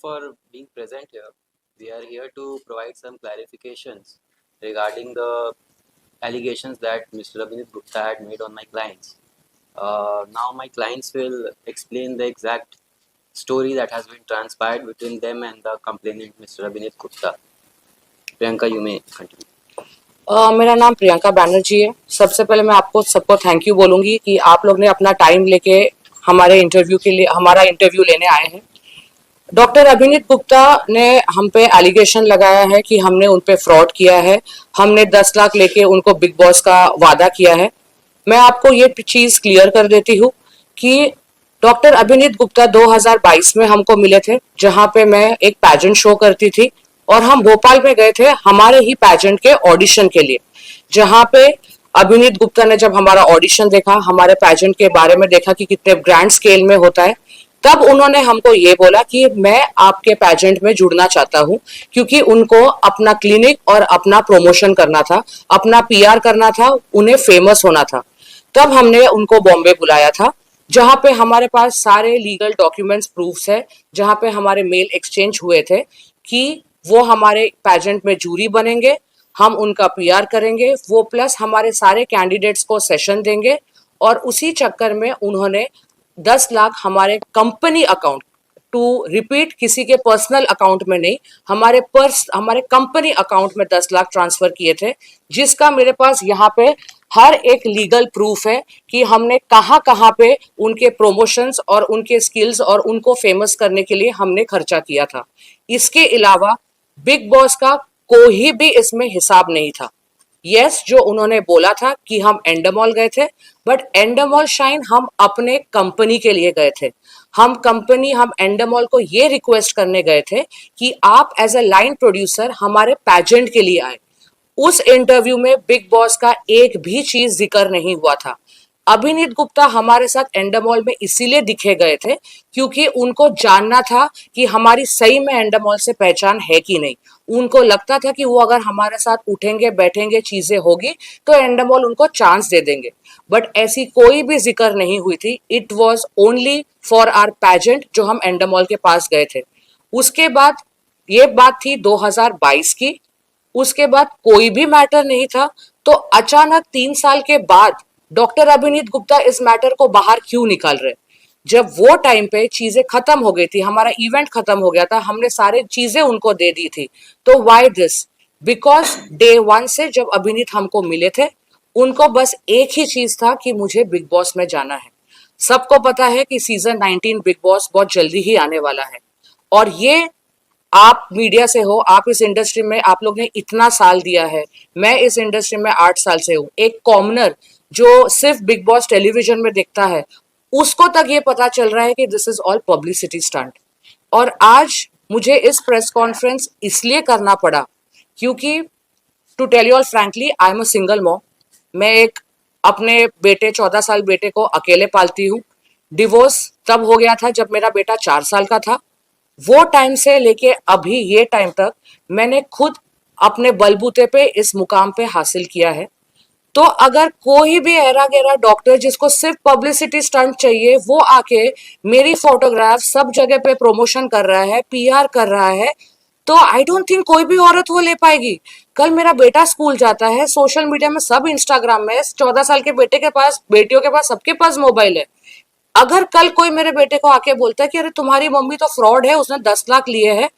for being present here. We are here to provide some clarifications regarding the allegations that Mr. Abhinit Gupta had made on my clients. Now, my clients will explain the exact story that has been transpired between them and the complainant, Mr. Abhinit Gupta. Priyanka, you may continue. मेरा नाम प्रियंका बैनर्जी है। सबसे पहले मैं आपको सबको thank you बोलूंगी कि आप लोग ने अपना टाइम लेके हमारे इंटरव्यू के लिए हमारा इंटरव्यू लेने आए हैं। डॉक्टर अभिनीत गुप्ता ने हम पे एलिगेशन लगाया है कि हमने उन पे फ्रॉड किया है, हमने 10 लाख लेके उनको बिग बॉस का वादा किया है। मैं आपको ये चीज क्लियर कर देती हूँ कि डॉक्टर अभिनीत गुप्ता 2022 में हमको मिले थे, जहां पे मैं एक पैजेंट शो करती थी और हम भोपाल में गए थे हमारे ही पैजेंट के ऑडिशन के लिए, जहां पे अभिनीत गुप्ता ने जब हमारा ऑडिशन देखा, हमारे पैजेंट के बारे में देखा कि कितने ग्रैंड स्केल में होता है, तब उन्होंने हमको ये बोला कि मैं आपके पैजेंट में जुड़ना चाहता हूं, क्योंकि उनको अपना क्लिनिक और अपना प्रमोशन करना था, अपना पीआर करना था, उन्हें फेमस होना था। तब हमने उनको बॉम्बे बुलाया था, जहां पे हमारे पास सारे लीगल डॉक्यूमेंट्स प्रूफ्स है, जहां पे हमारे मेल एक्सचेंज हुए थे कि वो हमारे पैजेंट में जूरी बनेंगे, हम उनका पीआर करेंगे, वो प्लस हमारे सारे कैंडिडेट्स को सेशन देंगे। और उसी चक्कर में उन्होंने 10 लाख हमारे कंपनी अकाउंट, टू रिपीट, किसी के पर्सनल अकाउंट में नहीं, हमारे कंपनी अकाउंट में 10 लाख ट्रांसफर किए थे, जिसका मेरे पास यहाँ पे हर एक लीगल प्रूफ है कि हमने कहाँ कहाँ पे उनके प्रमोशंस और उनके स्किल्स और उनको फेमस करने के लिए हमने खर्चा किया था। इसके अलावा बिग बॉस का कोई भी इसमें हिसाब नहीं था। यस, जो उन्होंने बोला था कि हम एंडमॉल गए थे, बट एंडमॉल शाइन हम अपने कंपनी के लिए गए थे। हम एंडमॉल को ये रिक्वेस्ट करने गए थे कि आप एज अ लाइन प्रोड्यूसर हमारे पैजेंट के लिए आए। उस इंटरव्यू में बिग बॉस का एक भी चीज जिक्र नहीं हुआ था। अभिनीत गुप्ता हमारे साथ एंडमॉल में इसीलिए दिखे गए थे क्योंकि उनको जानना था कि हमारी सही में एंडमॉल से पहचान है कि नहीं। उनको लगता था कि वो अगर हमारे साथ उठेंगे बैठेंगे चीजें होगी तो एंडमॉल उनको चांस दे देंगे, बट ऐसी कोई भी जिक्र नहीं हुई थी। It was only for our pageant जो हम एंडमॉल के पास गए थे। उसके बाद ये बात थी 2022 की। उसके बाद कोई भी मैटर नहीं था, तो अचानक 3 साल के बाद डॉक्टर अभिनीत गुप्ता इस मैटर को बाहर क्यों निकाल रहे? जब वो टाइम पे चीजें खत्म हो गई थी, हमारा इवेंट खत्म हो गया था, हमने सारे चीजें उनको दे दी थी, तो why this? Because day one से जब अभिनीत हमको मिले थे, उनको बस एक ही चीज था कि मुझे बिग बॉस में जाना है। सबको पता है कि सीजन 19 बिग बॉस बहुत जल्दी ही आने वाला है, और ये आप मीडिया से हो, आप इस इंडस्ट्री में आप लोग ने इतना साल दिया है, मैं इस इंडस्ट्री में 8 साल से हूँ। एक कॉमनर जो सिर्फ बिग बॉस टेलीविजन में देखता है, उसको तक ये पता चल रहा है कि this is all publicity stunt. और आज मुझे इस प्रेस कॉन्फ्रेंस इसलिए करना पड़ा क्योंकि, to tell you all frankly, I am a single mom. मैं एक अपने बेटे 14 साल बेटे को अकेले पालती हूँ। डिवोर्स तब हो गया था जब मेरा बेटा 4 साल का था। वो टाइम से लेके अभी ये टाइम तक मैंने खुद अपने बलबूते पे इस मुकाम पे हासिल किया है। तो अगर कोई भी ऐरा गैरा डॉक्टर जिसको सिर्फ पब्लिसिटी स्टंट चाहिए, वो आके मेरी फोटोग्राफ सब जगह पे प्रमोशन कर रहा है, पीआर कर रहा है, तो आई डोंट थिंक कोई भी औरत वो ले पाएगी। कल मेरा बेटा स्कूल जाता है, सोशल मीडिया में सब इंस्टाग्राम में, 14 साल के बेटे के पास, बेटियों के पास, सबके पास मोबाइल है। अगर कल कोई मेरे बेटे को आके बोलता है कि अरे तुम्हारी मम्मी तो फ्रॉड है, उसने 10 लाख लिए हैं,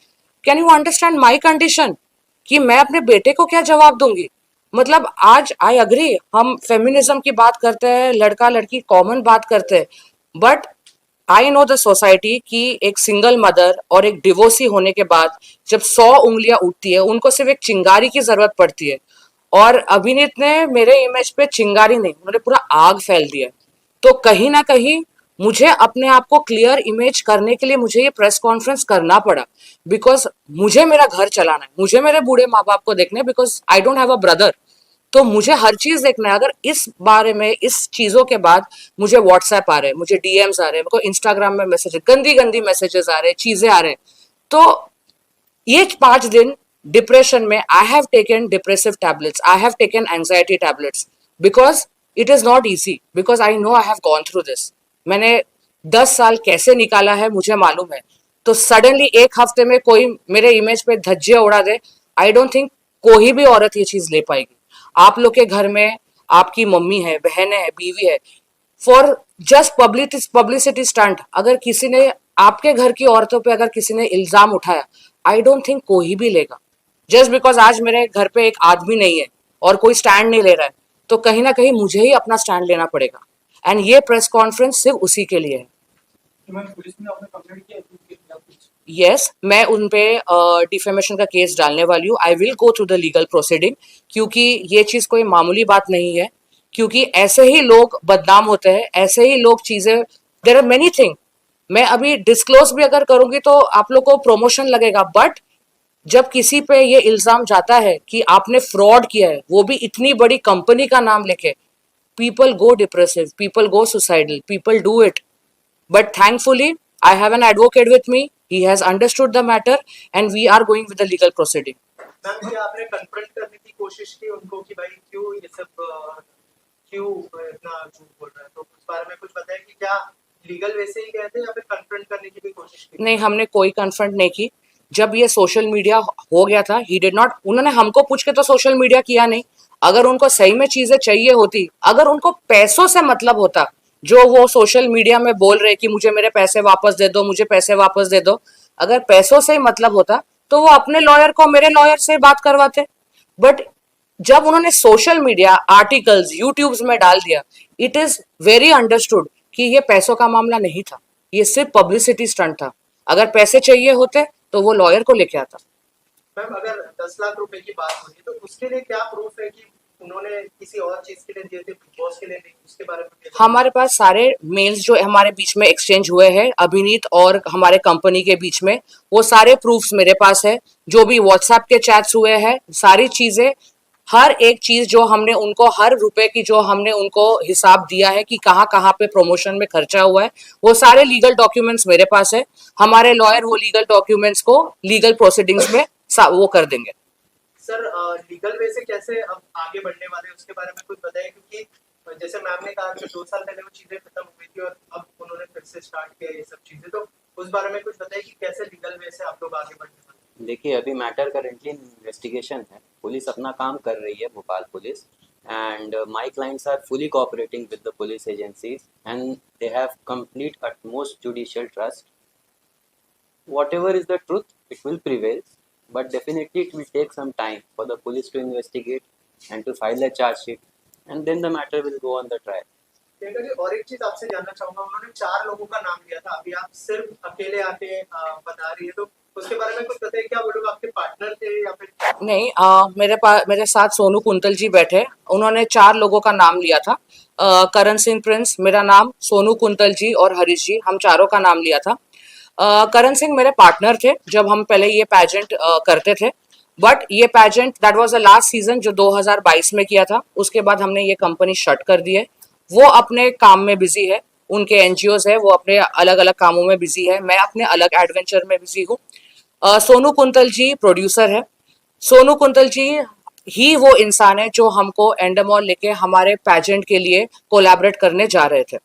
can you understand my condition? कि मैं अपने बेटे को क्या जवाब दूंगी? मतलब आज आई अग्री, हम फेमिनिज्म की बात करते हैं, लड़का लड़की कॉमन बात करते हैं, but I know the society की एक सिंगल मदर और एक डिवोर्सी होने के बाद जब 100 उंगलियां उठती है, उनको सिर्फ एक चिंगारी की जरूरत पड़ती है। और अभिनीत ने मेरे इमेज पे चिंगारी नहीं, उन्होंने पूरा आग फैल दिया। तो कहीं ना कहीं मुझे अपने आप को क्लियर इमेज करने के लिए मुझे ये प्रेस कॉन्फ्रेंस करना पड़ा, बिकॉज मुझे मेरा घर चलाना है, मुझे मेरे बूढ़े माँ बाप को देखना है, because I don't have a brother. तो मुझे हर चीज देखना है। अगर इस बारे में, इस चीजों के बाद मुझे व्हाट्सएप आ रहे हैं, मुझे डीएम्स आ रहे हैं, मेरे को इंस्टाग्राम में मैसेज, गंदी गंदी मैसेजेस आ रहे हैं, चीजें आ रहे हैं, तो ये 5 दिन डिप्रेशन में, I have taken depressive tablets, I have taken anxiety tablets, because it is not easy, because I know I have gone through this. मैंने 10 साल कैसे निकाला है मुझे मालूम है। तो सडनली एक हफ्ते में कोई मेरे इमेज पे धज्जियां उड़ा दे, आई डोंट थिंक कोई भी औरत ये चीज ले पाएगी। आप लोग के घर में आपकी मम्मी है, बहनें है, बीवी है, फॉर जस्ट पब्लिसिटी स्टंट अगर किसी ने आपके घर की औरतों पे अगर किसी ने इल्जाम उठाया, आई डोंट थिंक कोई भी लेगा। जस्ट बिकॉज आज मेरे घर पे एक आदमी नहीं है और कोई स्टैंड नहीं ले रहा है, तो कहीं ना कहीं मुझे ही अपना स्टैंड लेना पड़ेगा। एंड ये प्रेस कॉन्फ्रेंस सिर्फ उसी के लिए है। पुलिस में आपने कंप्लेंट किया कुछ? यस, मैं उन पे डिफेमेशन का केस डालने वाली हूँ। I will go through the legal proceeding, क्योंकि ये चीज कोई मामूली बात नहीं है। क्योंकि ऐसे ही लोग बदनाम होते हैं, ऐसे ही लोग चीजें, देर आर मेनी थिंग। मैं अभी डिस्क्लोज भी अगर करूंगी तो आप लोग को प्रमोशन लगेगा, बट जब किसी पे ये इल्जाम जाता है कि आपने फ्रॉड किया है, वो भी इतनी बड़ी कंपनी का नाम लेके, people go depressive, people go suicidal, people do it. But thankfully, I have an advocate with me. He has understood the matter, and we are going with the legal proceeding. Ma'am ये आपने confront करने की कोशिश की उनको कि भाई क्यों ये सब क्यों इतना झूठ बोल रहा है, तो उस बारे में कुछ बताया कि क्या लीगल वे से ही गए थे या फिर कन्फ्रंट करने की भी कोशिश की? नहीं, हमने कोई कन्फ्रंट नहीं की। जब ये सोशल मीडिया हो गया था, ही डिड नॉट, उन्होंने हमको पूछ के तो सोशल मीडिया किया नहीं। अगर उनको सही में चीजें चाहिए होती, अगर उनको पैसों से मतलब होता, जो वो सोशल मीडिया में बोल रहे कि मुझे मेरे पैसे वापस दे दो, मुझे पैसे वापस दे दो, अगर पैसों से ही मतलब होता तो वो अपने लॉयर को मेरे लॉयर से बात करवाते। बट जब उन्होंने सोशल मीडिया आर्टिकल्स यूट्यूब्स में डाल दिया, इट इज वेरी अंडरस्टूड कि ये पैसों का मामला नहीं था, ये सिर्फ पब्लिसिटी स्टंट था। अगर पैसे चाहिए होते तो वो लॉयर को लेके आता। मैम अगर 10 लाख रुपए की बात हो रही है तो उसके लिए क्या प्रूफ है कि उन्होंने किसी और चीज के लिए दिए थे, बिग बॉस के लिए नहीं, उसके बारे में क्या? हमारे पास सारे मेल्स जो हमारे बीच में एक्सचेंज हुए हैं अभिनीत और हमारे कंपनी के बीच में, वो सारे प्रूफ्स मेरे पास है। जो भी व्हाट्सएप के चैट्स हुए हैं, सारी चीजें, हर एक चीज जो हमने उनको, हर रुपए की जो हमने उनको हिसाब दिया है कि कहाँ कहाँ पे प्रमोशन में खर्चा हुआ है, वो सारे लीगल डॉक्यूमेंट्स मेरे पास है। हमारे लॉयर वो लीगल डॉक्यूमेंट्स को लीगल प्रोसीडिंग्स में वो कर देंगे। सर लीगल वे से कैसे अब आगे बढ़ने वाले हैं उसके बारे में कुछ बताइए, क्योंकि जैसे मैम ने कहा कि 2 साल पहले वो चीजें खत्म हो गई थी और अब उन्होंने फिर से स्टार्ट किया ये सब चीजें, तो उस बारे में कुछ बताइए कि कैसे लीगल वे से आप लोग आगे बढ़ने वाले हैं? देखिए, अभी मैटर करेंटली इन्वेस्टिगेशन है, पुलिस अपना काम कर रही है, Bhopal police, and my clients are fully cooperating with the police agencies and they have complete utmost judicial trust. Whatever is the truth, it will prevail, but definitely it will take some time for the police to investigate and to file a charge sheet, and then the matter will go on the trial. Priyanka ji और एक चीज आपसे जानना चाहूंगा, उन्होंने 4 लोगों का नाम लिया था, अभी आप सिर्फ अकेले आके बता रही है, तो उसके बारे में कुछ बताइए, क्या वो लोग आपके पार्टनर थे या फिर? नहीं, मेरे साथ सोनू कुंतल जी बैठे, उन्होंने 4 लोगों का नाम लिया था। करण सिंह प्रिंस, मेरा नाम, सोनू कुंतल जी और हरीश जी, हम चारों का नाम लिया था। करण सिंह मेरे पार्टनर थे जब हम पहले ये पैजेंट करते थे, बट ये pageant that was the last season जो 2022 में किया था, उसके बाद हमने ये कंपनी शट कर दी है। वो अपने काम में बिजी है, उनके एनजीओज है, वो अपने अलग अलग कामों में बिजी है, मैं अपने अलग एडवेंचर में बिजी हूँ। सोनू कुंतल जी प्रोड्यूसर है। सोनू कुंतल जी ही वो इंसान है जो हमको एंडेमॉल लेके हमारे पैजेंट के लिए कोलैबोरेट करने जा रहे थे।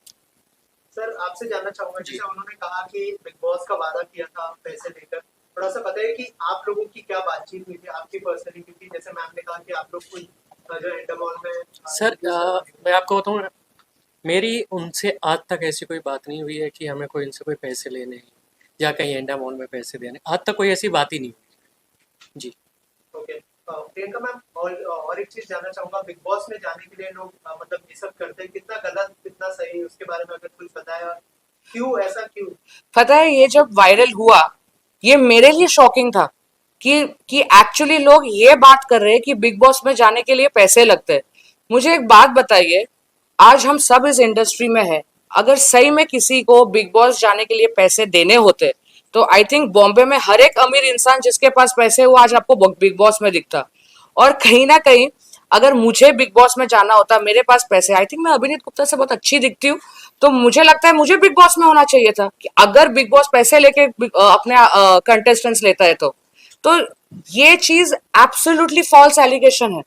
सर आपसे जानना चाहूंगा, जैसे उन्होंने कहा कि बिग बॉस का वादा किया था पैसे लेकर, थोड़ा सा बताइए कि आप लोगों की क्या बातचीत हुई थी आपकी पर्सनली, क्योंकि जैसे मैम ने कहा कि आप लोग कोई जो एंडमॉल में सर मैं आपको बताऊँ, मेरी उनसे आज तक ऐसी कोई बात नहीं हुई है कि हमें कोई इनसे कोई पैसे लेने हैं या कहीं एंडामॉल में पैसे देने, आज तक कोई ऐसी बात ही नहीं हुई जी। ओके प्रियंका मैम, और एक चीज जानना चाहूंगा, बिग बॉस में जाने के लिए लोग मतलब ये सब करते हैं, कितना गलत कितना सही, उसके बारे में अगर कुछ बताया, क्यों ऐसा क्यों? पता है, ये जब वायरल हुआ, ये मेरे लिए शॉकिंग था कि एक्चुअली लोग ये बात कर रहे हैं कि बिग बॉस में जाने के लिए पैसे लगते हैं। मुझे एक बात बताइए, आज हम सब इस इंडस्ट्री में है, अगर सही में किसी को बिग बॉस जाने के लिए पैसे देने होते तो आई थिंक बॉम्बे में हर एक अमीर इंसान जिसके पास पैसे वो आज आपको बिग बॉस में दिखता। और कहीं ना कहीं अगर मुझे बिग बॉस में जाना होता, मेरे पास पैसे, आई थिंक मैं अभिनीत गुप्ता से बहुत अच्छी दिखती हूँ, तो मुझे लगता है मुझे बिग बॉस में होना चाहिए था। कि अगर बिग बॉस पैसे लेके अपने कंटेस्टेंट्स लेता है तो ये चीज एब्सोल्युटली फॉल्स एलिगेशन है।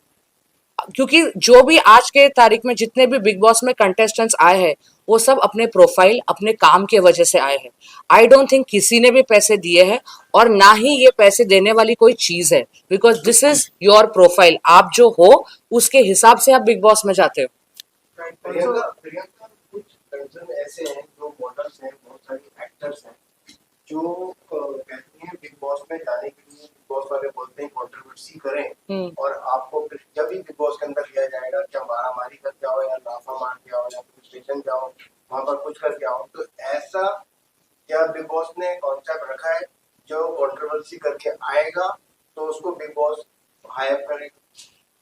क्योंकि जो भी आज के तारीख में जितने भी बिग बॉस में कंटेस्टेंट्स आए हैं, वो सब अपने प्रोफाइल अपने काम के वजह से आए हैं। आई डोंट थिंक किसी ने भी पैसे दिए हैं और ना ही ये पैसे देने वाली कोई चीज है, because this is your profile. आप जो हो उसके हिसाब से आप बिग बॉस में जाते हो। प्रियंका प्रियंका कुछ कंसर्न ऐसे हैं जो मॉडल्स हैं, बहुत सारी एक्टर्स हैं जो कहती हैं बिग बॉस में जाने के लिए, बिग बॉस वाले बोलते हैं कंट्रोवर्सी करें और आपको फिर जब भी बिग बॉस के अंदर लिया जाएगा क्या मारामारी करके आओ या लाफा मार के आओ या पुलिस स्टेशन जाओ, वहां पर कुछ करके आओ। तो ऐसा क्या बिग बॉस ने कॉन्सेप्ट रखा है जो कंट्रोवर्सी करके आएगा तो उसको बिग बॉस हायर करेगा?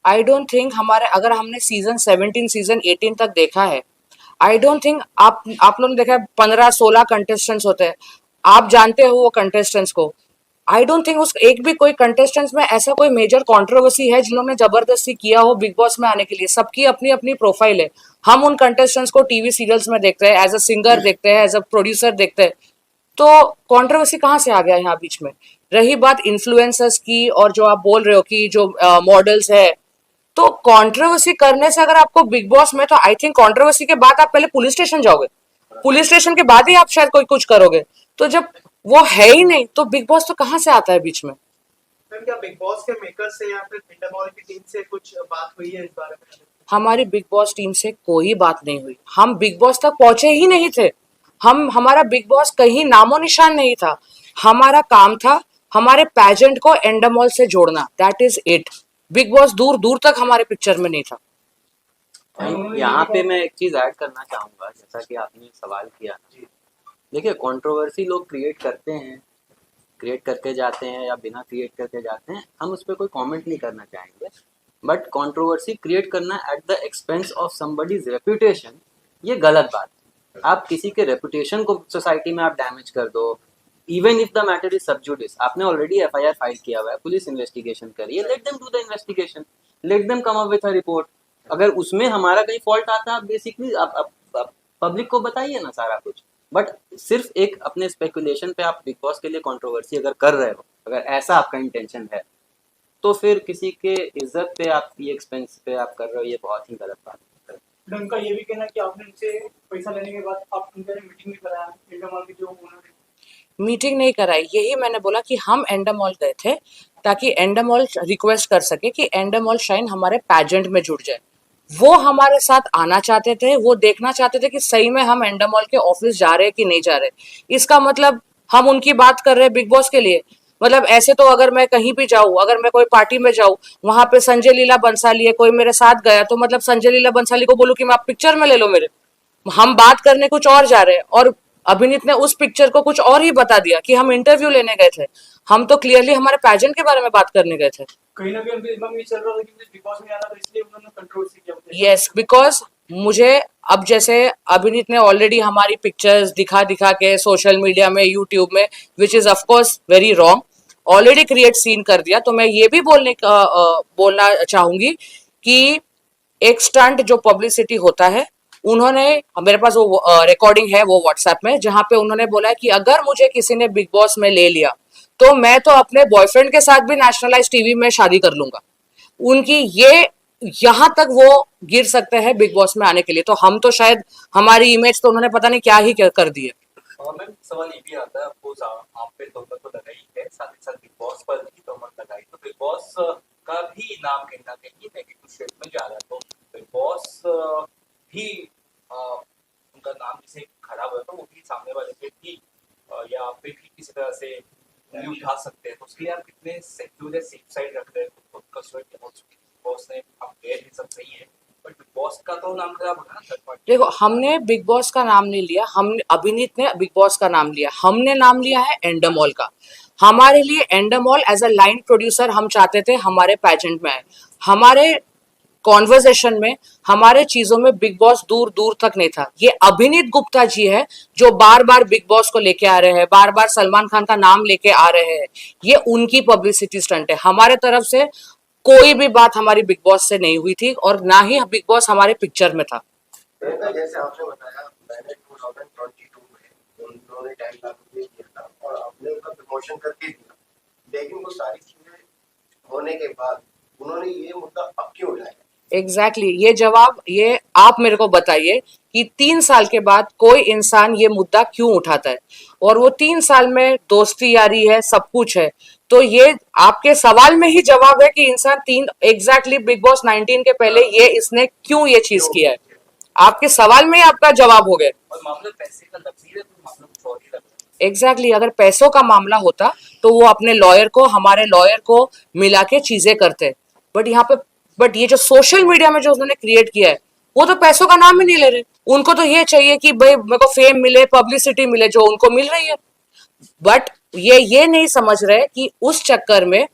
आई डोंट थिंक हमारे, अगर हमने सीजन 17 सीजन 18 तक देखा है, आई डोंट थिंक आप लोगों ने देखा है 15-16 कंटेस्टेंट्स होते हैं, आप जानते हो वो कंटेस्टेंट्स को। आई डोंट थिंक उस एक भी कोई कंटेस्टेंट्स में ऐसा कोई मेजर कंट्रोवर्सी है जिन्होंने जबरदस्ती किया हो बिग बॉस में आने के लिए। सबकी अपनी अपनी प्रोफाइल है। हम उन कंटेस्टेंट्स को टीवी सीरियल्स में देखते हैं, एज अ सिंगर देखते हैं, एज अ प्रोड्यूसर देखते हैं, तो कंट्रोवर्सी कहाँ से आ गया यहाँ बीच में। रही बात इन्फ्लुएंसर्स की और जो आप बोल रहे हो कि जो मॉडल्स है, तो कंट्रोवर्सी करने से अगर आपको बिग बॉस में, तो आई थिंक कंट्रोवर्सी के बाद आप पहले पुलिस स्टेशन जाओगे, पुलिस स्टेशन के बाद ही आप शायद कोई कुछ करोगे। तो जब वो है ही नहीं तो बिग बॉस तो कहाँ से आता है बीच में। मैम क्या बिग बॉस के मेकर से या फिर इंटरमॉल की टीम से कुछ बात हुई है इस बारे में? हमारी बिग बॉस टीम से कोई बात नहीं हुई। हम बिग बॉस तक पहुंचे ही नहीं थे। हमारा बिग बॉस कहीं नामो निशान नहीं था। हमारा काम था हमारे पैजेंट को एंडमॉल से जोड़ना, that is it. Big boss दूर दूर तक हमारे पिक्चर में नहीं था। यहाँ पे मैं एक चीज ऐड करना चाहूंगा, जैसा कि आपने सवाल किया ना। देखिए, कंट्रोवर्सी लोग क्रिएट करते हैं, क्रिएट करके जाते हैं या बिना क्रिएट करके जाते हैं, हम उस पर कोई कमेंट नहीं करना चाहेंगे। बट कंट्रोवर्सी क्रिएट करना at the expense of somebody's reputation, ये गलत बात है। आप किसी के रेपुटेशन को सोसाइटी में आप डैमेज कर दो, even if the matter is सब जुडिस। आपने ऑलरेडी एफआईआर फाइल किया हुआ है, पुलिस इन्वेस्टिगेशन करी है, let them do the investigation, let them come up with a report. अगर उसमें हमारा कहीं फॉल्ट आता है, बेसिकली आप पब्लिक को बताइए ना सारा कुछ। बट सिर्फ एक अपने स्पेकुलेशन पे आप बिग बॉस के लिए कंट्रोवर्सी अगर कर रहे हो, अगर ऐसा आपका इंटेंशन है, तो फिर किसी के इज्जत पे आप, ये एक्सपेंस पे आप कर रहे हो, ये बहुत ही गलत बात है। उनका ये भी कहना कि आपने उनसे पैसा लेने के बाद आप उनके मीटिंग भी कराया इंटरमॉल के जो ओनर है। मीटिंग नहीं कराई, यही मैंने बोला कि हम एंडमॉल गए थे ताकि एंडमॉल रिक्वेस्ट कर सके कि एंडमॉल शाइन हमारे पैजेंट में जुड़ जाए। वो हमारे साथ आना चाहते थे, वो देखना चाहते थे कि सही में हम एंडमॉल के ऑफिस जा रहे हैं कि नहीं जा रहे। इसका मतलब हम उनकी बात कर रहे हैं बिग बॉस के लिए। मतलब ऐसे तो अगर मैं कहीं भी जाऊं, अगर मैं कोई पार्टी में जाऊं, वहां पे संजय लीला बंसाली है, कोई मेरे साथ गया, तो मतलब संजय लीला बंसाली को बोलूं कि मैं आप पिक्चर में ले लो मेरे। हम बात करने कुछ और जा रहे हैं और अभिनीत ने उस पिक्चर को कुछ और ही बता दिया कि हम इंटरव्यू लेने गए थे। हम तो क्लियरली हमारे पैजेंट के बारे में बात करने गए थे। कहीं ना कहीं उनके दिमाग में ये चल रहा था कि मुझे बिग बॉस में आना था, इसलिए उन्होंने कंट्रोवर्सी किया। यस, बिकॉज मुझे अब जैसे अभिनीत ने ऑलरेडी हमारी पिक्चर्स दिखा दिखा के सोशल मीडिया में, यूट्यूब में, which is of course very wrong, already create scene कर दिया। तो मैं ये भी बोलना चाहूंगी कि एक स्टंट जो पब्लिसिटी होता है, उन्होंने, मेरे पास वो रिकॉर्डिंग है वो व्हाट्सएप में, जहां पे उन्होंने बोला है कि अगर मुझे किसी ने बिग बॉस में ले लिया तो मैं तो अपने बॉयफ्रेंड के साथ भी नेशनलाइज टीवी में शादी कर लूंगा। उनकी ये, यहां तक वो गिर सकते हैं बिग बॉस में आने के लिए। तो हम तो शायद, हमारी इमेज तो उन्होंने पता नहीं क्या ही कर दी है। मैम सवाल ये भी आता है, अफकोर्स आप पे तोहमत तो लगाई है, साथ ही साथ बिग बॉस पर भी तोहमत लगाई, तो बिग बॉस का भी नाम कहीं ना कहीं नेगेटिव शेड में जा रहा है। तो बिग बॉस भी उनका नाम जिसे खराब हुआ तो वो भी सामने वाले पे भी या आप पे भी किसी तरह से उंगली उठा सकते हैं। तो उसके लिए आप कितने सिक्योर या सेफ साइड रख रहे हैं खुद का स्वेट। बॉस ने आप गए थे, सब सही है, बट बिग बॉस का तो नाम खराब होगा ना थर्ड पार्टी। देखो, हमने बिग बॉस का नाम नहीं लिया, हमने, अभिनीत ने बिग बॉस का नाम लिया, हमने नाम लिया है एंडमॉल का। हमारे लिए एंडमॉल एज अ लाइन प्रोड्यूसर हम चाहते थे हमारे पैजेंट में आए। हमारे कॉन्वर्सेशन में, हमारे चीजों में बिग बॉस दूर दूर तक नहीं था। ये अभिनीत गुप्ता जी है जो बार बार बिग बॉस को लेके आ रहे हैं, बार बार सलमान खान का नाम लेके आ रहे हैं। ये उनकी पब्लिसिटी स्टंट है। हमारे तरफ से कोई भी बात हमारी बिग बॉस से नहीं हुई थी और ना ही बिग बॉस हमारे पिक्चर में था। जैसे आपने बताया, मैंने 2022 में उन्होंने 2.5 लाख रुपए किया था और आपने उनका प्रमोशन करके दिया, लेकिन वो सारी चीजें होने के बाद उन्होंने ये मुद्दा अब क्यों उठाया? एग्जैक्टली ये जवाब ये आप मेरे को बताइए कि 3 साल के बाद कोई इंसान ये मुद्दा क्यों उठाता है, और वो 3 साल में दोस्ती यारी है, सब कुछ है। तो ये आपके सवाल में ही जवाब है कि इंसान तीन एग्जैक्टली बिग बॉस 19 के पहले ये इसने क्यों ये चीज किया है। आपके सवाल में ही आपका जवाब हो गया। और मामला पैसे का लग है तो मामला कुछ और ही लग रहा है। एग्जैक्टली अगर पैसों का मामला होता तो वो अपने लॉयर को हमारे लॉयर को मिला के चीजें करते। बट यहाँ पे बट ये जो सोशल मीडिया में जो उन्होंने क्रिएट किया है वो तो पैसों का नाम ही नहीं ले रहे। उनको तो ये चाहिए कि भाई मेरे को फेम मिले, पब्लिसिटी मिले, जो उनको मिल रही है। बट ये नहीं समझ रहे कि उस चक्कर में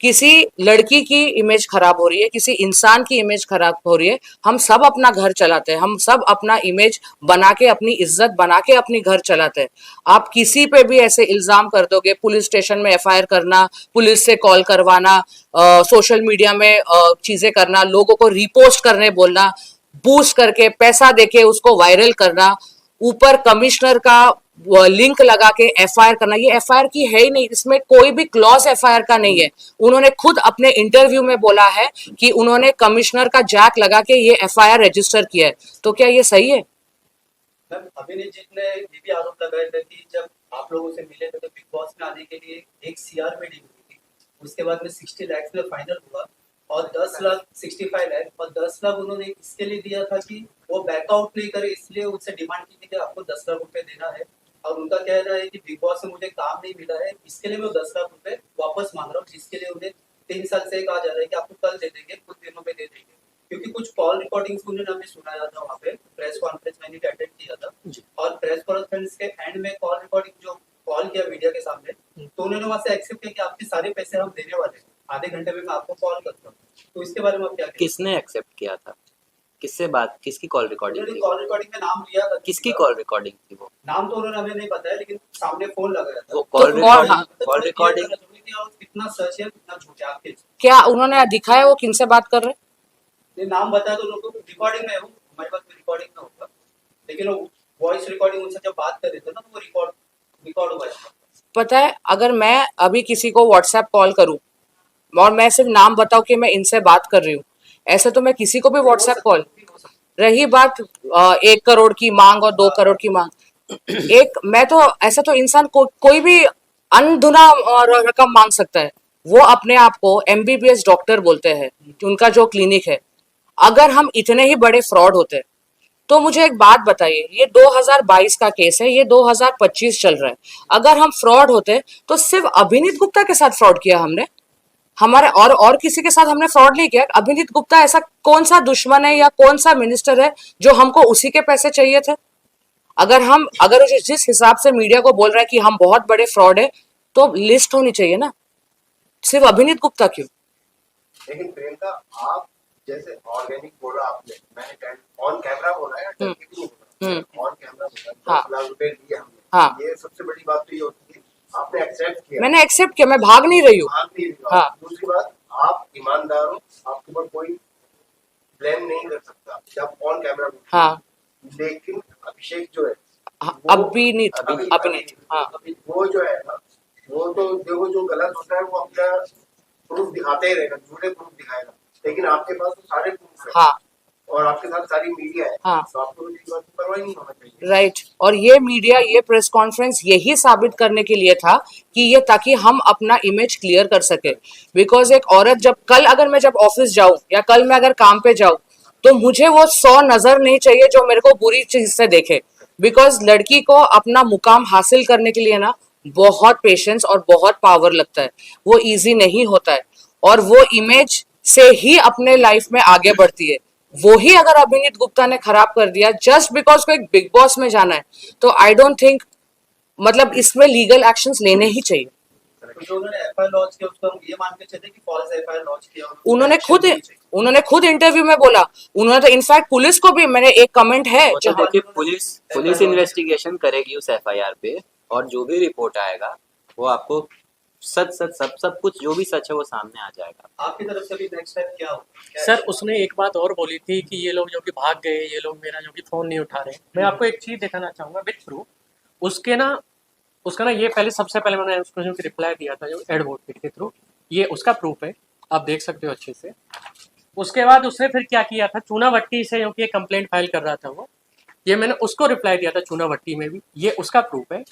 किसी लड़की की इमेज खराब हो रही है, किसी इंसान की इमेज खराब हो रही है। हम सब अपना घर चलाते हैं, हम सब अपना इमेज बना के, अपनी इज्जत बना के अपनी घर चलाते हैं। आप किसी पे भी ऐसे इल्जाम कर दोगे, पुलिस स्टेशन में एफआईआर करना, पुलिस से कॉल करवाना, सोशल मीडिया में चीजें करना, लोगों को रिपोस्ट करने बोलना, बूस्ट करके पैसा देके उसको वायरल करना, ऊपर कमिश्नर का लिंक लगा के एफआईआर करना। ये एफआईआर की है ही नहीं, इसमें कोई भी क्लॉज एफआईआर का नहीं है। उन्होंने खुद अपने इंटरव्यू में बोला है कि उन्होंने कमिश्नर का जैक लगा के ये एफआईआर रजिस्टर किया है। तो क्या ये सही है? मैम अभिनीत जी ने ये भी आरोप लगाया था कि जब आप लोगों से मिले थे तो बिग बॉस में आने के लिए एक सीआर में डील हुई थी, उसके बाद में 60 लाख में फाइनल हुआ और 10 लाख 65 लाख और 10 लाख उन्होंने इसके लिए दिया था कि वो बैकआउट नहीं करे, इसलिए उनसे डिमांड की थी कि आपको 10 लाख रुपए देना है। और उनका कहना है कि बिग बॉस से मुझे काम नहीं मिला है, इसके लिए मैं 10 लाख रुपए वापस मांग रहा हूँ, जिसके लिए उन्हें 3 साल से कहा जा रहा है कि आपको कल दे देंगे, कुछ दिनों में दे देंगे। क्योंकि कुछ कॉल रिकॉर्डिंग्स उन्होंने हमें सुनाया था वहाँ पे, प्रेस कॉन्फ्रेंस मैंने अटेंड किया था और प्रेस कॉन्फ्रेंस के एंड में कॉल रिकॉर्डिंग जो कॉल किया मीडिया के सामने, तो उन्होंने वहाँ से एक्सेप्ट किया कि आपके सारे पैसे हम देने वाले हैं, आधे घंटे में मैं आपको कॉल करता हूँ। तो इसके बारे में आप क्या कहेंगे? किसने एक्सेप्ट किया था? किससे बात, किसकी कॉल रिकॉर्डिंग उन्होंने थी? कॉल रिकॉर्डिंग में नाम लिया था किसकी कॉल रिकॉर्डिंग थी वो? नाम तो उन्होंने हमें नहीं बताया, लेकिन सामने फोन लगाया था। वो कॉल तो और रिकॉर्डिंग, कॉल रिकॉर्डिंग कितना सच है कितना झूठ है आपके, क्या उन्होंने दिखाया वो किनसे बात कर रहे? ये नाम बताया तो लोगों को रिकॉर्डिंग में है, वो हमारे पास रिकॉर्डिंग में होगा, लेकिन वो वॉइस रिकॉर्डिंग उनसे जब बात कर रहे थे ना तो वो रिकॉर्ड हुआ है। पता है, अगर मैं अभी किसी को व्हाट्सएप कॉल करूं और मैं सिर्फ नाम बताऊं कि मैं इनसे बात कर रही हूँ, ऐसे तो मैं किसी को भी व्हाट्सएप कॉल। रही बात 1 करोड़ की मांग और 2 करोड़ की मांग, मैं तो ऐसा तो इंसान कोई भी अनधुना रकम मांग सकता है। वो अपने आप को एमबीबीएस डॉक्टर बोलते हैं, उनका जो क्लिनिक है। अगर हम इतने ही बड़े फ्रॉड होते तो मुझे एक बात बताइए, ये 2022 का केस है, ये 2025 चल रहा है। अगर हम फ्रॉड होते तो सिर्फ अभिनीत गुप्ता के साथ फ्रॉड किया हमने, हमारे और किसी के साथ हमने फ्रॉड नहीं किया। अभिनीत गुप्ता ऐसा कौन सा दुश्मन है या कौन सा मिनिस्टर है जो हमको उसी के पैसे चाहिए थे? अगर जिस हिसाब से मीडिया को बोल रहा है कि हम बहुत बड़े फ्रॉड है, तो लिस्ट होनी चाहिए ना, सिर्फ अभिनीत गुप्ता क्यों? लेकिन प्रियंका, आप जैसे ऑर्गेनिक बोला आपने, मैंने ऑन कैमरा बोला है, ऑन कैमरा बोला, हाँ। 10 लाख रुपए दिए हमने। हाँ। ये सबसे बड़ी बात तो ये होती है आपने एक्सेप्ट किया। मैंने एक्सेप्ट किया, मैं भाग नहीं रही हूँ। भाग नहीं रही हो। हाँ। दूसरी बात, आप ईमानदार हो, आपके ऊपर कोई ब्लेम नहीं कर सकता जब ऑन कैमरा। हाँ। लेकिन अभिषेक जो है, अभिनीत, हाँ, वो जो है ना, वो तो देखो जो गलत होता है वो अपना प्रूफ दिखाते ही रहेगा, झूठे प्रूफ दिखाएगा, लेकिन आपके पास तो सारे प्रूफ है। हाँ, और आपके साथ सारी मीडिया है। हाँ। तो आपको इस बात की परवाह नहीं होना चाहिए। राइट। और ये मीडिया, ये प्रेस कॉन्फ्रेंस यही साबित करने के लिए था कि ये, ताकि हम अपना इमेज क्लियर कर सके। बिकॉज एक औरत जब मैं ऑफिस जाऊं या कल मैं अगर काम पे जाऊं, तो मुझे वो 100 नजर नहीं चाहिए जो मेरे को बुरी चीज से देखे। बिकॉज लड़की को अपना मुकाम हासिल करने के लिए ना बहुत पेशेंस और बहुत पावर लगता है, वो इजी नहीं होता है। और वो इमेज से ही अपने लाइफ में आगे बढ़ती है। वो ही अगर अभिनीत गुप्ता ने खराब कर दिया जस्ट बिकॉज को एक बिग बॉस में जाना है, तो आई डोंट थिंक, मतलब इसमें लीगल एक्शंस लेने ही चाहिए। तो जो उन्होंने एफआईआर लॉन्च किया उसको हम ये मान के चलते कि फॉल्स एफआईआर लॉन्च किया उन्होंने खुद इंटरव्यू में बोला। उन्होंने तो इनफैक्ट पुलिस को भी, मैंने एक कमेंट है वो तो देखिए, पुलिस इन्वेस्टिगेशन करेगी उस एफआईआर पे, और जो भी रिपोर्ट आएगा वो आपको सब कुछ जो भी सच है वो सामने आ जाएगा। आपकी तरफ से भी नेक्स्ट स्टेप क्या होगा? सर उसने एक बात और बोली थी कि ये लोग जो कि भाग गए, ये लोग मेरा जो कि फ़ोन नहीं उठा रहे। मैं आपको एक चीज़ दिखाना चाहूँगा विद प्रूफ। उसका ना ये सबसे पहले मैंने उसको जो कि रिप्लाई दिया था जो एडवोकेट के थ्रू, ये उसका प्रूफ है, आप देख सकते हो अच्छे से। उसके बाद उसने फिर क्या किया था, चूनाभट्टी से क्योंकि एक कंप्लेंट फाइल कर रहा था वो, ये मैंने उसको रिप्लाई दिया था चूनाभट्टी में भी, ये उसका प्रूफ है।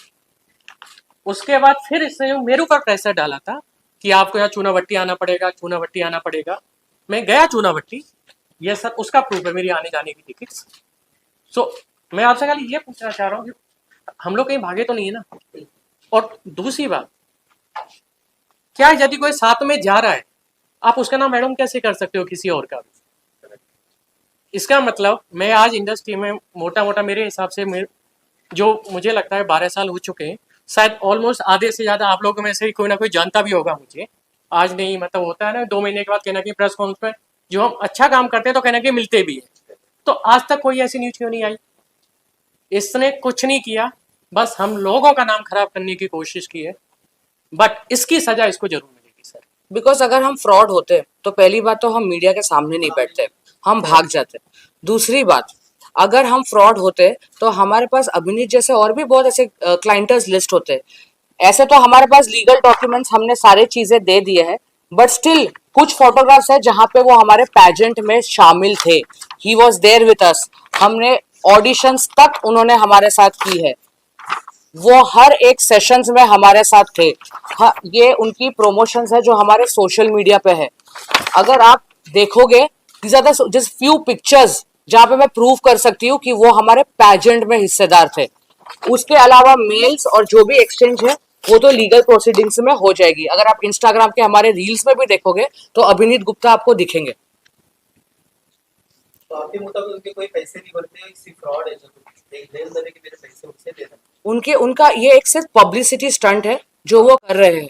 उसके बाद फिर इसने मेरे ऊपर प्रेशर डाला था कि आपको यहाँ चूनाभट्टी आना पड़ेगा, चूनाभट्टी आना पड़ेगा। मैं गया चूनाभट्टी, ये सर उसका प्रूफ है मेरी आने जाने की टिकट्स। सो मैं आपसे खाली ये पूछना चाह रहा हूँ कि हम लोग कहीं भागे तो नहीं है ना। और दूसरी बात, क्या यदि कोई साथ में जा रहा है, आप उसका नाम मैडम कैसे कर सकते हो किसी और का भी? इसका मतलब मैं आज इंडस्ट्री में मोटा मोटा मेरे हिसाब से जो मुझे लगता है 12 साल हो चुके हैं, शायद ऑलमोस्ट आधे से ज़्यादा आप लोगों में से कोई ना कोई जानता भी होगा मुझे। आज नहीं, मतलब होता है ना 2 महीने के बाद कहना कि प्रेस कॉन्फ्रेंस में जो हम अच्छा काम करते हैं तो कहना कि मिलते भी है। तो आज तक कोई ऐसी न्यूज क्यों नहीं आई? इसने कुछ नहीं किया, बस हम लोगों का नाम खराब करने की कोशिश की है, बट इसकी सजा इसको जरूर मिलेगी सर। बिकॉज अगर हम फ्रॉड होते तो पहली बात तो हम मीडिया के सामने नहीं बैठते, हम भाग जाते। दूसरी बात, अगर हम फ्रॉड होते तो हमारे पास अभिनीत जैसे और भी बहुत ऐसे क्लाइंटर्स लिस्ट होते। ऐसे तो हमारे पास लीगल डॉक्यूमेंट्स हमने सारे चीजें दे दिए हैं, बट स्टिल कुछ फोटोग्राफ्स है जहां पे वो हमारे पैजेंट में शामिल थे। He was there with us, हमने ऑडिशंस तक उन्होंने हमारे साथ की है, वो हर एक सेशंस में हमारे साथ थे। हाँ, ये उनकी प्रमोशंस है जो हमारे सोशल मीडिया पे है। अगर आप देखोगे ज्यादा जस्ट फ्यू पिक्चर्स जहां पे मैं प्रूव कर सकती हूँ कि वो हमारे पैजेंट में हिस्सेदार थे। उसके अलावा मेल्स और जो भी एक्सचेंज है वो तो लीगल प्रोसीडिंग्स में हो जाएगी। अगर आप इंस्टाग्राम के हमारे रील्स में भी देखोगे तो अभिनीत गुप्ता आपको दिखेंगे। तो आपके मुताबिक उनके कोई पैसे नहीं बनते हैं, किसी फ्रॉड है जो एक लेन देने के मेरे पैसे उनसे ले रहे हैं? उनका ये एक सिर्फ पब्लिसिटी स्टंट है जो वो कर रहे हैं,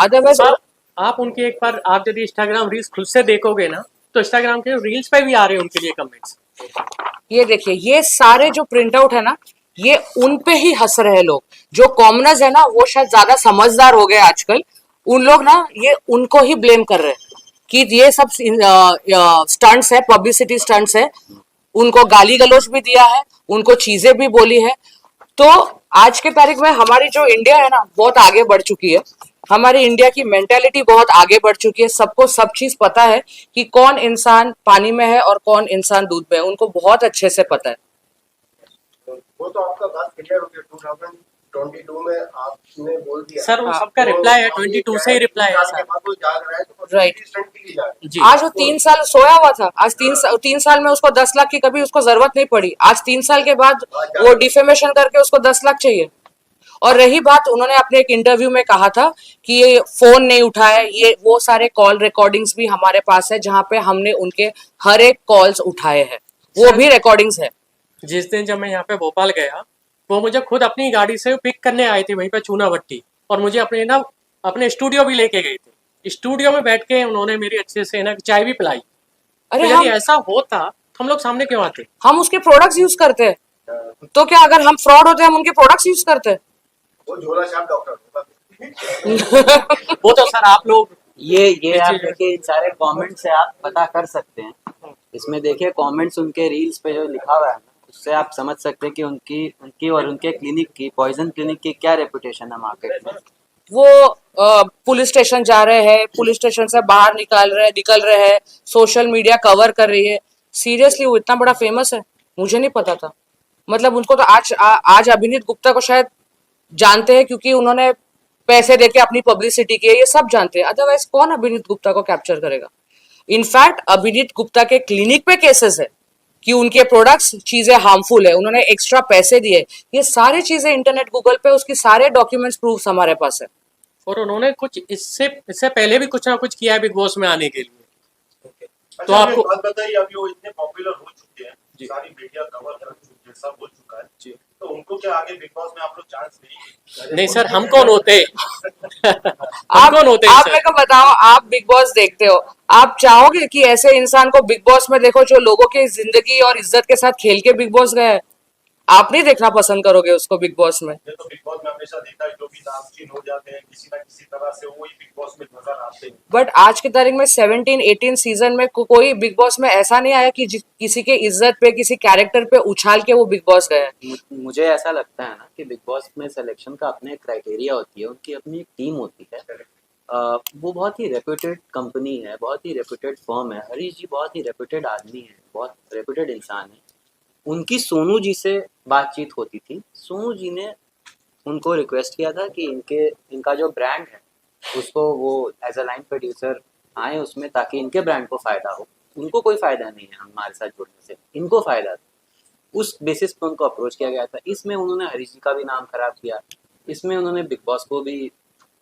अदरवाइज सर आप उनके एक बार आप यदि इंस्टाग्राम रील्स खुद से देखोगे ना, तो इंस्टाग्राम के रील्स पे भी आ रहे हैं उनके लिए कमेंट्स। ये देखिए, ये सारे जो प्रिंट आउट है ना, ये उन पे ही हंस रहे लोग। जो कॉमनर्स है ना, वो शायद ज्यादा समझदार हो गए आजकल, उन लोग ना ये उनको ही ब्लेम कर रहे हैं कि ये सब स्टंट्स है, पब्लिसिटी स्टंट्स है। उनको गाली गलौज भी दिया है, उनको चीजें भी बोली है। तो आज के तारीख में हमारी जो इंडिया है ना, बहुत आगे बढ़ चुकी है। हमारी इंडिया की मेंटेलिटी बहुत आगे बढ़ चुकी है। सबको सब चीज पता है कि कौन इंसान पानी में है और कौन इंसान दूध में है, उनको बहुत अच्छे से पता है। वो तो आपका बात क्लियर हो गया। 2022 में आपने बोल दिया सर वो सबका रिप्लाई है, 22 से ही रिप्लाई है सर। वो जाग रहा है तो Right. स्टंट के लिए जा रहा है। जी आज वो 3 साल सोया हुआ था, आज 3 साल में उसको 10 लाख की कभी उसको जरूरत नहीं पड़ी। आज 3 साल के बाद वो डिफेमेशन करके उसको 10 लाख चाहिए। और रही बात, उन्होंने अपने एक इंटरव्यू में कहा था कि ये फोन नहीं उठाया, ये वो सारे कॉल रिकॉर्डिंग्स भी हमारे पास है जहां पे हमने उनके हर एक कॉल्स उठाए हैं, वो भी रिकॉर्डिंग्स है। जिस दिन जब मैं यहाँ पे भोपाल गया, वो मुझे खुद अपनी गाड़ी से पिक करने आए थे वहीं पे चूनाभट्टी, और मुझे अपने स्टूडियो भी लेके गए थे। स्टूडियो में बैठ के उन्होंने मेरी अच्छे से ना चाय भी पिलाई। अरे तो यदि ऐसा होता तो हम लोग सामने क्यों आते? हम उसके प्रोडक्ट्स यूज करते हैं, तो क्या अगर हम फ्रॉड होते हैं हम उनके प्रोडक्ट्स यूज करते हैं? वो झोला छाप डॉक्टर होगा। वो तो सर आप लोग ये आप देखिए, इन सारे कमेंट्स से आप पता कर सकते हैं। इसमें देखिए कमेंट्स उनके रील्स पे जो लिखा हुआ है ना, उससे आप समझ सकते हैं कि उनकी और उनके क्लिनिक की, पॉइजन क्लिनिक की क्या रेपुटेशन है मार्केट में। वो पुलिस स्टेशन जा रहे हैं, पुलिस स्टेशन से बाहर निकल रहे हैं, सोशल मीडिया कवर कर रही है। सीरियसली वो इतना बड़ा फेमस है, मुझे नहीं पता था। मतलब उनको तो आज अभिनीत गुप्ता को शायद जानते हैं क्योंकि उन्होंने पैसे देके अपनी पब्लिसिटी की है, ये सब जानते हैं। अदरवाइज कौन अभिनीत गुप्ता को कैप्चर करेगा? इनफैक्ट अभिनीत गुप्ता के क्लिनिक पे केसेस है कि उनके प्रोडक्ट्स चीजें हार्मफुल है, उन्होंने एक्स्ट्रा पैसे दिए। ये सारी चीजें इंटरनेट गूगल पे उसकी सारे डॉक्यूमेंट्स प्रूफ्स हमारे पास है। और उन्होंने कुछ इससे पहले भी कुछ ना कुछ किया है बिग बॉस में आने के लिए। तो आपको बात बताइए, अभी वो इतने पॉपुलर हो चुके हैं, सारी मीडिया कवर कर चुकी है, सब हो चुका है जी, तो उनको क्या आगे बिग बॉस में आप लोग चांस नहीं सर, हम कौन होते आप मेरे को बताओ, आप बिग बॉस देखते हो, आप चाहोगे कि ऐसे इंसान को बिग बॉस में देखो जो लोगों की जिंदगी और इज्जत के साथ खेल के बिग बॉस गया है? आप नहीं देखना पसंद करोगे उसको बिग बॉस में। ये तो बिग बॉस में हमेशा देखा है, जो भी नामचीन हो जाते हैं किसी ना किसी तरह से, वो ही बिग बॉस में नजर आते हैं। बट आज की तारीख में 17-18 सीजन में कोई बिग बॉस में ऐसा नहीं आया कि किसी के इज्जत पे, किसी कैरेक्टर पे उछाल के वो बिग बॉस गया है। मुझे ऐसा लगता है ना कि बिग बॉस में सिलेक्शन का अपने क्राइटेरिया होती है, उनकी अपनी एक टीम होती है। वो बहुत ही रेप्यूटेड कंपनी है, बहुत ही रेप्यूटेड फर्म है। हरीश जी बहुत ही रेप्यूटेड आदमी है, बहुत रेप्यूटेड इंसान है। उनकी सोनू जी से बातचीत होती थी। सोनू जी ने उनको रिक्वेस्ट किया था कि इनका जो ब्रांड है उसको वो एज अ लाइन प्रोड्यूसर आए उसमें, ताकि इनके ब्रांड को फ़ायदा हो। उनको कोई फ़ायदा नहीं है हमारे साथ जुड़ने से, इनको फ़ायदा था। उस बेसिस पे उनको अप्रोच किया गया था। इसमें उन्होंने हरीश जी का भी नाम खराब किया, इसमें उन्होंने बिग बॉस को भी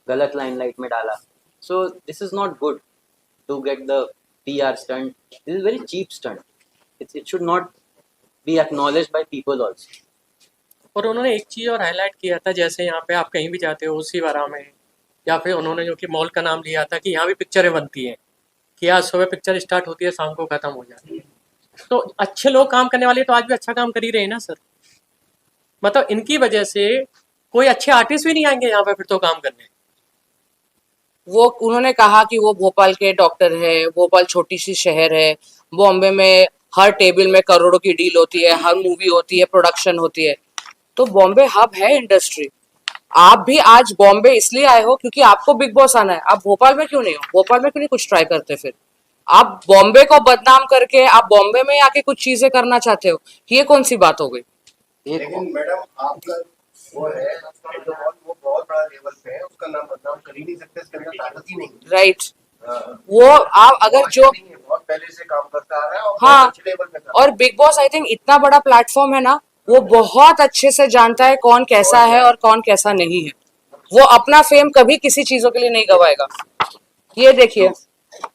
गलत लाइमलाइट में डाला। So this is not good to get the PR stunt. This is very cheap stunt. It should not be acknowledged by people also. और उन्होंने एक चीज़ और हाईलाइट किया था, जैसे यहाँ पे आप कहीं भी जाते हो उसी वारा में, या फिर उन्होंने जो कि मॉल का नाम लिया था कि यहाँ भी पिक्चरें बनती हैं, कि आज सुबह पिक्चर स्टार्ट होती है, शाम को ख़त्म हो जाती है। तो अच्छे लोग काम करने वाले तो आज भी अच्छा काम कर ही रहे हैं ना सर। मतलब इनकी वजह से कोई अच्छे आर्टिस्ट भी नहीं आएंगे यहाँ पे फिर तो काम करने। वो उन्होंने कहा कि वो भोपाल के डॉक्टर है, भोपाल छोटी सी शहर है, बॉम्बे में हर टेबल में करोड़ों की डील होती है, हर मूवी होती है, प्रोडक्शन होती है। तो बॉम्बे हब है इंडस्ट्री। आप भी आज बॉम्बे इसलिए आए हो क्योंकि आपको बिग बॉस आना है। आप भोपाल में क्यों नहीं हो? भोपाल में क्यों नहीं कुछ ट्राई करते? फिर आप बॉम्बे को बदनाम करके आप बॉम्बे में आके कुछ चीजें करना चाहते हो, ये कौन सी बात हो गई? लेकिन मैडम आपका वो है इंडोमॉल, वो बहुत बड़ा लेवल पे है, उसका नाम बदनाम कर ही नहीं सकते, इसके अंदर ताकत ही नहीं है। राइट। हाँ। वो आप अगर जो नहीं है, बहुत पहले से काम करता आ रहा है और हाँ, बहुत अच्छे लेवल पे कर रहा और बिग बॉस आई थिंक इतना बड़ा प्लेटफॉर्म है ना, वो बहुत अच्छे से जानता है कौन कैसा है और कौन कैसा नहीं है। वो अपना फेम कभी किसी चीजों के लिए नहीं गवाएगा। ये देखिए,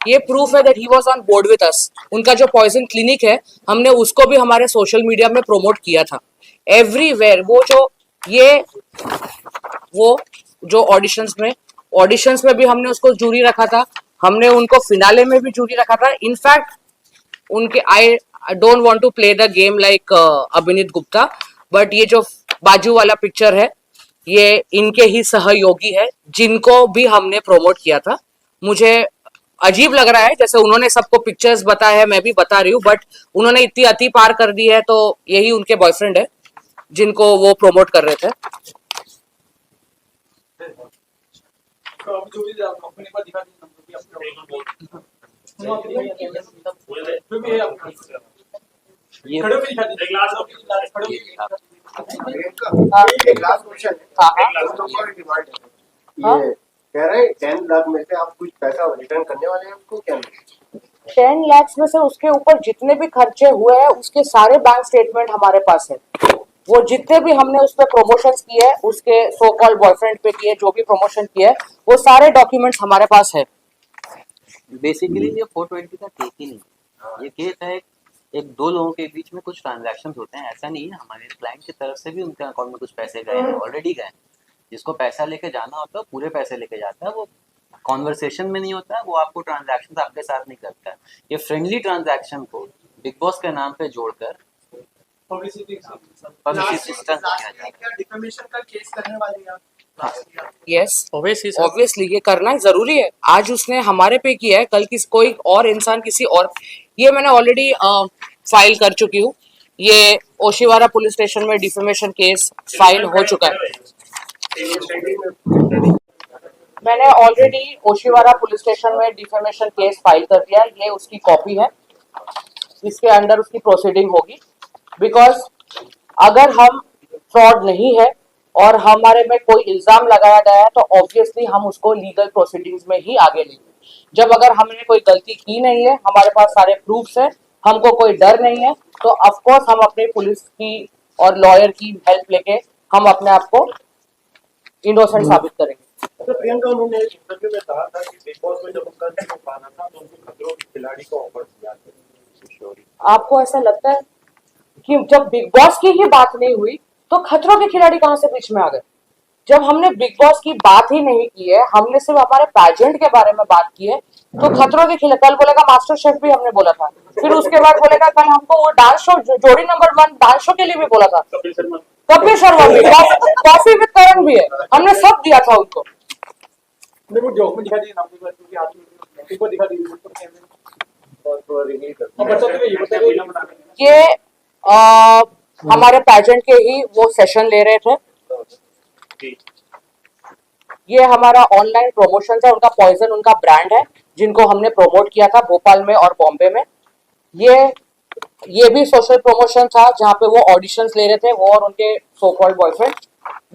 ये प्रूफ है that he was on board with us. उनका जो पॉइजन क्लिनिक है, हमने उसको भी हमारे सोशल मीडिया में प्रमोट किया था एवरीवेयर। वो जो ऑडिशंस में भी हमने उसको जूरी रखा था, हमने उनको फिनाले में भी जूरी रखा था। इनफैक्ट उनके I don't want to play the game like Abhineet Gupta, but ये जो बाजू वाला पिक्चर है ये इनके ही सहयोगी है जिनको भी हमने प्रमोट किया था। मुझे अजीब लग रहा है जैसे उन्होंने सबको पिक्चर्स बताए हैं, मैं भी बता रही हूँ, बट उन्होंने इतनी अति पार कर दी है, तो यही उनके बॉयफ्रेंड है जिनको वो प्रमोट कर रहे थे। तो अब जो भी आप कंपनी पर दिखा दीजिए नंबर भी आपको ये खड़े पे दिखा दीजिए, खड़े पे है। एक लास्ट क्वेश्चन हाँ, है, हाँ। दोस्तों को डिमांड है, ये कह रहे हैं 10 लाख में से आप कुछ पैसा रिटर्न करने वाले हैं, उसको क्या नहीं? 10 लाख में से उसके ऊपर जितने भी खर्चे हुए हैं उसके सारे बैंक स्टेटमेंट हमारे पास है। वो जितने भी हमने उस पर प्रमोशंस किए, उसके सो कॉल्ड बॉयफ्रेंड पे किए, जो भी प्रमोशन किए, वो सारे डॉक्यूमेंट्स हमारे पास है। बेसिकली ये 420 का केस ही नहीं है। ये केस है एक दो लोगों के बीच में कुछ ट्रांजैक्शंस होते हैं। ऐसा नहीं है, हमारे क्लाइंट की तरफ से भी उनके अकाउंट में कुछ पैसे गए हैं, ऑलरेडी गए हैं। जिसको पैसा लेके जाना होता है पूरे पैसे लेके जाता है, वो कॉन्वर्सेशन में नहीं होता है, वो आपको ट्रांजैक्शन आपके साथ नहीं करता है। ये फ्रेंडली ट्रांजैक्शन को बिग बॉस के नाम पे जोड़कर पब्लिसिटी पब्लिसिटी स्टंट किया जाता है। क्या डिफेमेशन का केस करने वाले हैं आप? Yes, obviously sir. ऑब्वियसली ये करना जरूरी है। आज उसने हमारे पे किया है, कल किसी कोई और इंसान किसी और, ये मैंने ऑलरेडी फाइल कर चुकी हूँ। ये ओशिवारा पुलिस स्टेशन में डिफेमेशन केस फाइल हो चुका है। मैंने ऑलरेडी ओशिवारा पुलिस स्टेशन में डिफेमेशन केस फाइल कर दिया है। ये उसकी कॉपी है, इसके अंडर उसकी प्रोसीडिंग होगी। बिकॉज अगर हम फ्रॉड नहीं है और हमारे में कोई इल्जाम लगाया गया है तो ऑब्वियसली हम उसको लीगल प्रोसीडिंग्स में ही आगे लेंगे। जब अगर हमने कोई गलती की नहीं है, हमारे पास सारे प्रूफ्स है, हमको कोई डर नहीं है, तो ऑफकोर्स हम अपने पुलिस की और लॉयर की हेल्प लेके हम अपने आप को इनोसेंट साबित करेंगे। तो प्रियंका, उन्होंने इंटरव्यू में कहा था कि बिग बॉस में जब उनका शो पाना था तो उनको खतरों के खिलाड़ी को ऑफर किया था। आपको ऐसा लगता है कि जब बिग बॉस की ही बात नहीं हुई तो खतरों के खिलाड़ी कहां से बीच में आ गए? जब हमने बिग बॉस की बात ही नहीं की है, हमने सिर्फ हमारे पैजेंट के बारे में बात की है, तो खतरों के खिलाड़ी, कल बोलेगा मास्टर शेफ भी हमने बोला था, फिर उसके बाद बोलेगा कल हमको वो डांस शो जोड़ी नंबर 1 डांस शो के लिए भी बोला था, कपिल शर्मा भी, कॉफी विद करण भी है, हमने सब दिया था उनको। मेरे को जॉब में दिखा दीजिए नंबर क्योंकि आप को दिखा दीजिए और रिवील कर अब बच्चा तो ये बताइए ये हमारे पैजेंट के ही वो सेशन ले रहे थे। ये हमारा ऑनलाइन प्रमोशन है, उनका पॉइजन उनका ब्रांड है जिनको हमने प्रमोट किया था भोपाल में और बॉम्बे में। ये भी सोशल प्रमोशन था जहाँ पे वो ऑडिशंस ले रहे थे, वो और उनके सो कॉल्ड बॉयफ्रेंड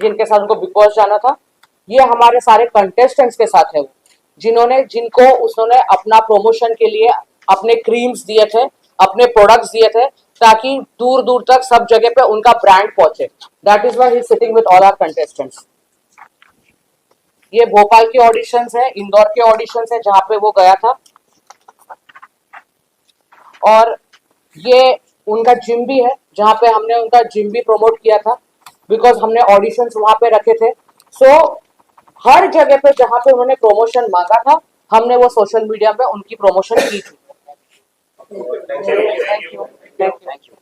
जिनके साथ उनको बिग बॉस जाना था। ये हमारे सारे कंटेस्टेंट्स के साथ है वो जिनको उसने अपना प्रमोशन के लिए अपने क्रीम्स दिए थे, अपने प्रोडक्ट्स दिए थे, ताकि दूर दूर तक सब जगह पे उनका ब्रांड पहुंचे। That is why he is sitting with all our contestants. ये भोपाल के ऑडिशंस है, इंदौर के ऑडिशंस है जहाँ पे वो गया था, और ये उनका जिम भी है जहाँ पे हमने उनका जिम भी प्रमोट किया था, बिकॉज हमने ऑडिशंस वहां पे रखे थे। सो हर जगह पे जहाँ पे उन्होंने प्रमोशन मांगा था, हमने वो सोशल मीडिया पे उनकी प्रमोशन की थी। Thank you. Thank you.